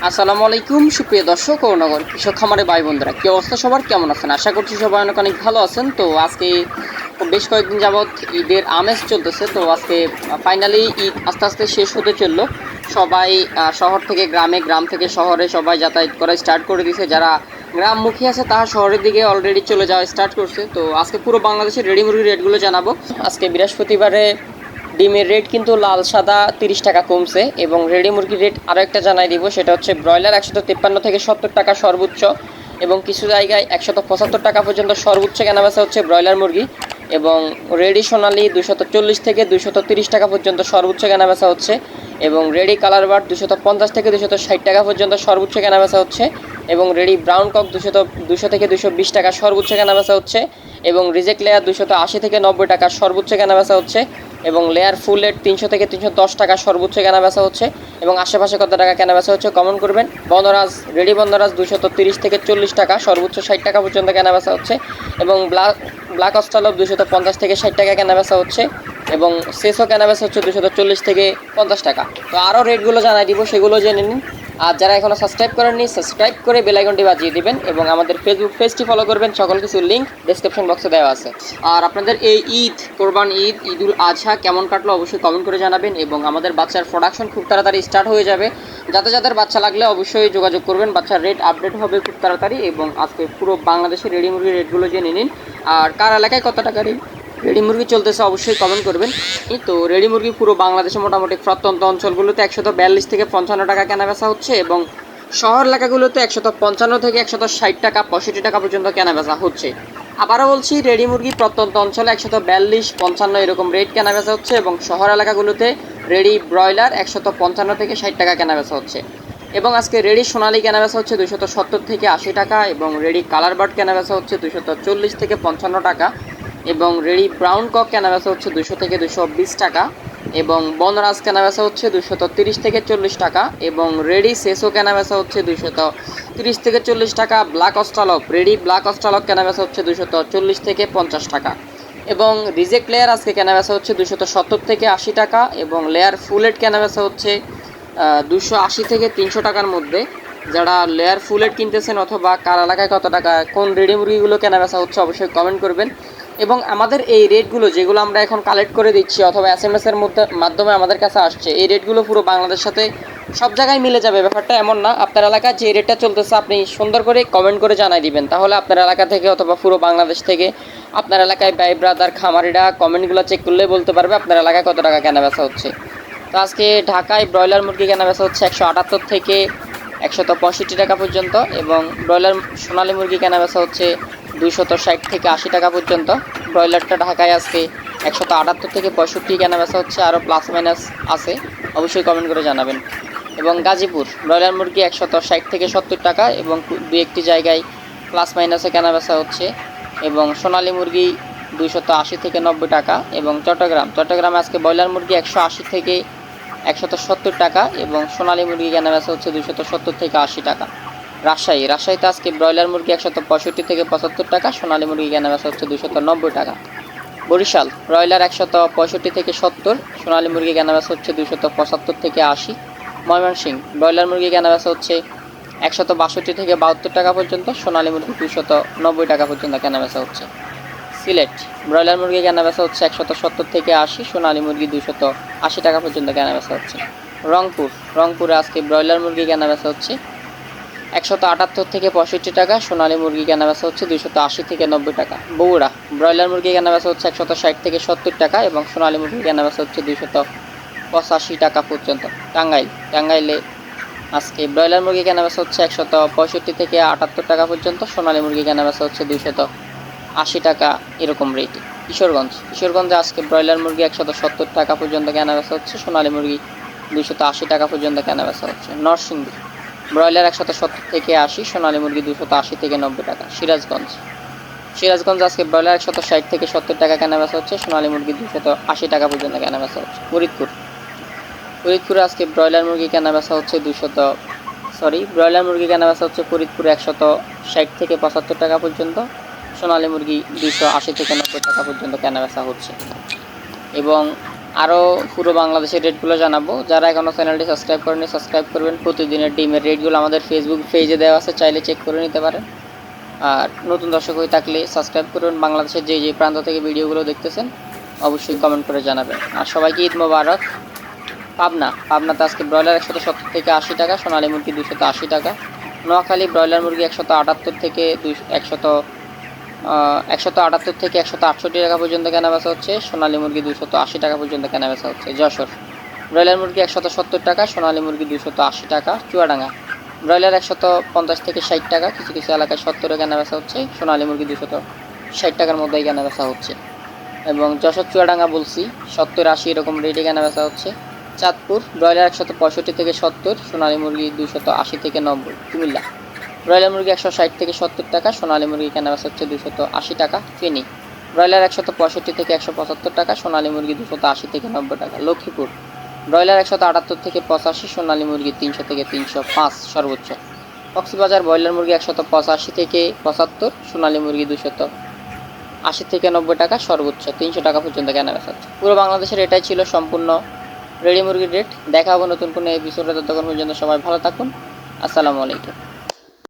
আসসালামু আলাইকুম সুপ্রিয় দর্শক ও নগর কৃষক খামারে ভাই বোনরা, কি অবস্থা সবার, কেমন আছেন? আশা করছি সবাই অনেক অনেক ভালো আছেন। তো আজকে বেশ কয়েকদিন যাবৎ ঈদের আমেজ চলতেছে। তো আজকে ফাইনালি ঈদ আস্তে আস্তে শেষ হতে চললো। সবাই শহর থেকে গ্রামে, গ্রাম থেকে শহরে সবাই যাতায়াত করা স্টার্ট করে দিয়েছে। যারা গ্রামমুখী আছে তারা শহরের দিকে অলরেডি চলে যাওয়া স্টার্ট করছে। তো আজকে পুরো বাংলাদেশের রেডি মুরগির রেটগুলো জানাবো। আজকে বৃহস্পতিবারে ডিমের রেট কিন্তু লাল সাদা 30 টাকা কমছে, এবং রেডি মুরগির রেট আরও একটা জানাই দিব। সেটা হচ্ছে ব্রয়লার 153 থেকে 70 টাকা সর্বোচ্চ, এবং কিছু জায়গায় 175 টাকা পর্যন্ত সর্বোচ্চ কেনাবেচা হচ্ছে ব্রয়লার মুরগি। এবং রেডি সোনালি 240 থেকে 230 টাকা পর্যন্ত সর্বোচ্চ কেনাবেচা হচ্ছে, এবং রেডি কালার বার্ড 250 থেকে 260 টাকা পর্যন্ত সর্বোচ্চ কেনাবেচা হচ্ছে, এবং রেডি ব্রাউন কক 200 থেকে 220 টাকা সর্বোচ্চ কেনাবেচা হচ্ছে, এবং রিজেক্ট লেয়ার 280 থেকে 90 টাকা সর্বোচ্চ কেনাবেচা হচ্ছে, এবং লেয়ার ফুল রেট 300 থেকে 310 টাকা সর্বোচ্চ কেনাবেচা হচ্ছে। এবং আশেপাশে কত টাকা কেনাবেচা হচ্ছে কমেন্ট করবেন। বন্দরাজ রেডি বন্দরাজ 230 থেকে 40 টাকা সর্বোচ্চ 60 টাকা পর্যন্ত কেনাবেচা হচ্ছে, এবং ব্ল্যাক অস্ট্রালভ 250 থেকে 60 টাকা কেনাবেচা হচ্ছে, এবং সেসও কেনাবেচা হচ্ছে 240 থেকে 50 টাকা। তো আরও রেটগুলো জানাই দিব, সেগুলো জেনে নিন। আর যারা এখনও সাবস্ক্রাইব করেননি, সাবস্ক্রাইব করে বেল আইকনটি বাজিয়ে দিবেন, এবং আমাদের ফেসবুক পেজটি ফলো করবেন। সকল কিছু লিঙ্ক ডেসক্রিপশন বক্সে দেওয়া আছে। আর আপনাদের এই ঈদ, কোরবান ঈদ, ঈদুল আজহা কেমন কাটলো অবশ্যই কমেন্ট করে জানাবেন। এবং আমাদের বাচ্চার প্রোডাকশন খুব তাড়াতাড়ি স্টার্ট হয়ে যাবে। যাদের বাচ্চা লাগলে অবশ্যই যোগাযোগ করবেন। বাচ্চার রেট আপডেট হবে খুব তাড়াতাড়ি। এবং আজকে পুরো বাংলাদেশের রেডি মুরগির রেটগুলো জেনে নিন। আর কার এলাকায় কত টাকা রেডি মুরগি চলতেছে অবশ্যই কমেন্ট করবেন। তো রেডি মুরগি পুরো বাংলাদেশে মোটামুটি প্রত্যন্ত অঞ্চলগুলোতে 142 থেকে 55 টাকা কেনাবেচা হচ্ছে, এবং শহর এলাকাগুলোতে 155 থেকে 160 টাকা 65 টাকা পর্যন্ত কেনাবেচা হচ্ছে। আবারও বলছি, রেডি মুরগি প্রত্যন্ত অঞ্চলে 142, 55 এরকম রেট কেনাবেচা হচ্ছে, এবং শহর এলাকাগুলোতে রেডি ব্রয়লার 155 থেকে 60 টাকা কেনাবেচা হচ্ছে। এবং আজকে রেডি সোনালি কেনাবেচা হচ্ছে 270 থেকে 80 টাকা, এবং রেডি কালার বার্ড কেনাবেচা হচ্ছে 240 থেকে 55 টাকা, এবং রেডি ব্রাউন কক কেনাবেচা হচ্ছে 200 থেকে 220 টাকা, এবং বনরাজ কেনাবেচা হচ্ছে 230 থেকে 40 টাকা, এবং রেডি সেসো কেনাবেচা হচ্ছে 230 থেকে 40 টাকা। ব্ল্যাক অস্ট্রালক রেডি ব্ল্যাক অস্ট্রালক কেনাবেচা হচ্ছে 240 থেকে 50 টাকা, এবং রিজেক্ট লেয়ার আজকে কেনাবেচা হচ্ছে 270 থেকে 80 টাকা, এবং লেয়ার ফুলেট কেনাবেচা হচ্ছে 280 থেকে 300 টাকার মধ্যে। যারা লেয়ার ফুলেট কিনতেছেন অথবা কার এলাকায় কত টাকা কোন রেডি মুরগিগুলো কেনাবেচা হচ্ছে অবশ্যই কমেন্ট করবেন। এবং আমাদের এই রেটগুলো যেগুলো আমরা এখন কালেক্ট করে দিচ্ছি অথবা SMS-এর মাধ্যমে আমাদের কাছে আসছে, এই রেটগুলো পুরো বাংলাদেশের সাথে সব জায়গায় মিলে যাবে। ব্যাপারটা এমন না, আপনার এলাকায় যে রেটটা চলতেছে আপনি সুন্দর করে কমেন্ট করে জানাই দিবেন। তাহলে আপনার এলাকা থেকে অথবা পুরো বাংলাদেশ থেকে আপনার এলাকায় ভাই ব্রাদার খামারিরা কমেন্টগুলো চেক করলে বলতে পারবে আপনার এলাকায় কত টাকা কেনাবেচা হচ্ছে। তো আজকে ঢাকায় ব্রয়লার মুরগি কেনাবেচা হচ্ছে 178 থেকে 165 টাকা পর্যন্ত, এবং ব্রয়লার সোনালী মুরগি কেনাবেচা হচ্ছে 260 থেকে 80 টাকা পর্যন্ত। ব্রয়লারটা ঢাকায় আজকে 178 থেকে 65 কেনাবেচা হচ্ছে, আরও প্লাস মাইনাস আছে, অবশ্যই কমেন্ট করে জানাবেন। এবং গাজীপুর ব্রয়লার মুরগি 160 থেকে 70 টাকা, এবং দু একটি জায়গায় প্লাস মাইনাসে কেনাবেচা হচ্ছে, এবং সোনালী মুরগি 280 থেকে 90 টাকা। এবং চট্টগ্রামে আজকে ব্রয়লার মুরগি 180 থেকে 170 টাকা, এবং সোনালী মুরগি কেনাবেচা হচ্ছে 270 থেকে 80 টাকা। রাজশাহীতে আজকে ব্রয়লার মুরগি 165 থেকে 75 টাকা, সোনালী মুরগি কেনাবেচা হচ্ছে 290 টাকা। বরিশাল ব্রয়লার 165 থেকে 70, সোনালী মুরগি কেনাবেচা হচ্ছে 275 থেকে 80। ময়মনসিংহ ব্রয়লার মুরগি কেনাবেচা হচ্ছে 162 থেকে 72 টাকা পর্যন্ত, সোনালী মুরগি 290 টাকা পর্যন্ত কেনাবেচা হচ্ছে। সিলেট ব্রয়লার মুরগি কেনাবেচা হচ্ছে 170 থেকে 80, সোনালী মুরগি 280 টাকা পর্যন্ত কেনাবেচা হচ্ছে। রংপুরে আজকে ব্রয়লার মুরগি কেনাবেচা হচ্ছে 178 থেকে 65 টাকা, সোনালী মুরগি কেনাবেচা হচ্ছে 280 থেকে 90 টাকা। বগুড়া ব্রয়লার মুরগি কেনাবেচা হচ্ছে 160 থেকে 70 টাকা, এবং সোনালী মুরগি কেনাবেচা হচ্ছে 285 টাকা পর্যন্ত। টাঙ্গাইলে আজকে ব্রয়লার মুরগি কেনাবেচা হচ্ছে 165 থেকে 78 টাকা পর্যন্ত, সোনালী মুরগি কেনাবেচা হচ্ছে 280 টাকা এরকম রেটে। কিশোরগঞ্জে আজকে ব্রয়লার মুরগি 170 টাকা পর্যন্ত কেনাবেচা হচ্ছে, সোনালী মুরগি 280 টাকা পর্যন্ত কেনাবেচা হচ্ছে। নরসিংদী ব্রয়লার 170 থেকে 80, সোনালী মুরগি 280 থেকে 90 টাকা। সিরাজগঞ্জ আজকে ব্রয়লার 160 থেকে 70 টাকা কেনাবেচা হচ্ছে, সোনালী মুরগি 280 টাকা পর্যন্ত কেনাবেচা হচ্ছে। ফরিদপুরে আজকে ব্রয়লার মুরগি কেনাবেচা হচ্ছে ফরিদপুরে 160 থেকে 75 টাকা পর্যন্ত, সোনালী মুরগি 280 থেকে 90 টাকা পর্যন্ত কেনাবেচা হচ্ছে। এবং আরও পুরো বাংলাদেশের রেটগুলো জানাবো। যারা এখনও চ্যানেলটি সাবস্ক্রাইব করেনি সাবস্ক্রাইব করবেন। প্রতিদিনের ডিমের রেটগুলো আমাদের ফেসবুক পেজে দেওয়া আছে, চাইলে চেক করে নিতে পারেন। আর নতুন দর্শক হয়ে থাকলে সাবস্ক্রাইব করবেন। বাংলাদেশের যে প্রান্ত থেকে ভিডিওগুলো দেখতেছেন অবশ্যই কমেন্ট করে জানাবেন। আর সবাইকে ঈদ মোবারক। পাবনাতে আজকে ব্রয়লার 170 থেকে 80 টাকা, সোনালী মুরগি 280 টাকা। নোয়াখালী ব্রয়লার মুরগি 178 থেকে 178 থেকে 168 টাকা পর্যন্ত কেনাবেচা হচ্ছে। সোনালী মুরগি 280 টাকা পর্যন্ত কেনাবেচা হচ্ছে। যশোর ব্রয়লার মুরগি 170 টাকা, সোনালী মুরগি 280 টাকা। চুয়াডাঙ্গা ব্রয়লার 150 থেকে 60 টাকা, কিছু কিছু এলাকায় 70 কেনাবেচা হচ্ছে। সোনালী মুরগি 260 টাকার মধ্যেই কেনাবেচা হচ্ছে। এবং যশোর চুয়াডাঙ্গা বলছি 70-80 এরকম রেটে কেনাবেচা হচ্ছে। চাঁদপুর ব্রয়লার 165 থেকে 70, সোনালী মুরগি 280 থেকে 90। কুমিল্লা ব্রয়লার মুরগি 160 থেকে 70 টাকা, সোনালী মুরগি কেনাবেচা হচ্ছে 280 টাকা। ফেনী ব্রয়লার 165 থেকে 175 টাকা, সোনালী মুরগি 280 থেকে 90 টাকা। লক্ষ্মীপুর ব্রয়লার 178 থেকে 85, সোনালী মুরগি 300 থেকে 305 সর্বোচ্চ। কক্সবাজার ব্রয়লার মুরগি 185 থেকে 75, সোনালী মুরগি 280 থেকে 90 টাকা সর্বোচ্চ। 300 টাকা পর্যন্ত কেনাবেচা হচ্ছে। পুরো বাংলাদেশের এটাই ছিল সম্পূর্ণ রেডি মুরগির রেট। দেখা হবে নতুন কোনো এপিসোডে। ততক্ষণ পর্যন্ত সবাই ভালো থাকুন। আসসালামু আলাইকুম।